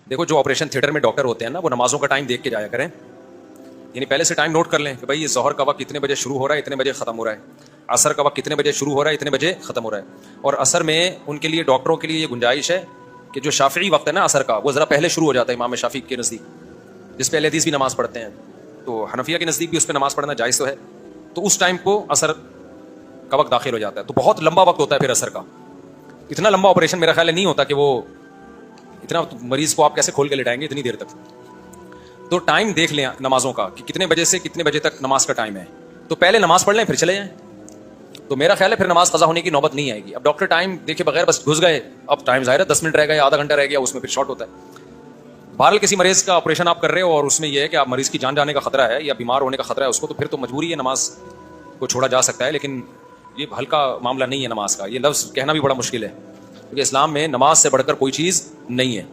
देखो, जो operation theatre में डॉक्टर होते हैं ना, वो नमाजों का टाइम देख के जाया करें। यानी पहले से टाइम नोट कर लें कि भाई ये ज़ोहर का वक्त कितने बजे शुरू हो रहा है, इतने बजे ख़त्म हो रहा है। असर का वक्त कितने बजे शुरू हो रहा है, इतने बजे ख़त्म हो रहा है। और असर में उनके लिए, डॉक्टरों के लिए ये गुंजाइश है कि जो शाफ़ी वक्त है ना असर का, वो ज़रा पहले शुरू हो जाता है इमाम शाफ़ी के नज़दीक, जिस पे अहले हदीस भी नमाज़ पढ़ते हैं। तो हनफिया के नज़दीक भी उस पर नमाज़ पढ़ना जायज़ तो है। तो उस टाइम को असर का वक्त दाखिल हो जाता है। तो बहुत लंबा वक्त होता है फिर असर का। इतना लंबा ऑपरेशन मेरा ख्याल है नहीं होता कि वो इतना मरीज को आप कैसे खोल के लेटाएंगे इतनी देर तक। तो टाइम देख लें नमाजों का कि कितने बजे से कितने बजे तक नमाज का टाइम है। तो पहले नमाज पढ़ लें फिर चले जाएं। तो मेरा ख्याल है फिर नमाज कज़ा होने की नौबत नहीं आएगी। अब डॉक्टर टाइम देखे बगैर बस घुस गए, अब टाइम ज़ाहिर है 10 मिनट रह गया, आधा घंटा रह गया, उसमें फिर शॉर्ट होता है। बहरहाल किसी मरीज का ऑपरेशन आप कर रहे हो और उसमें यह है कि आप मरीज की जान जाने का खतरा है या बीमार होने का खतरा है उसको, तो फिर तो मजबूरी है, नमाज को छोड़ा जा सकता है। लेकिन ये हल्का मामला नहीं है नमाज का। ये लफ्ज़ कहना भी बड़ा मुश्किल है क्योंकि इस्लाम में नमाज से बढ़कर कोई चीज़ नहीं है।